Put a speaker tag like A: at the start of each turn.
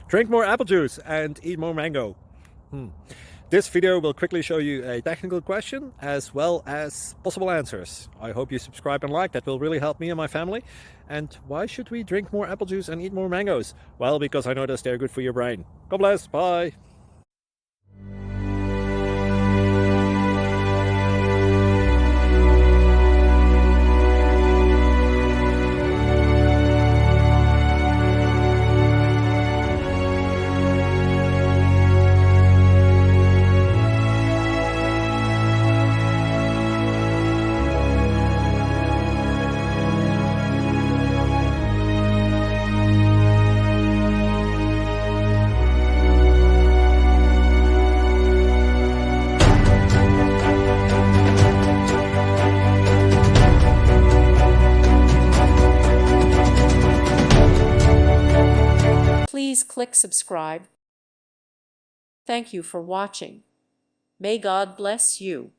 A: Drink more apple juice and eat more mango. This video will quickly show you a technical question as well as possible answers. I hope you subscribe and like, that will really help me and my family. And why should we drink more apple juice and eat more mangoes? Well, because I noticed they're good for your brain. God bless, bye.
B: Please click subscribe. Thank you for watching. May God bless you.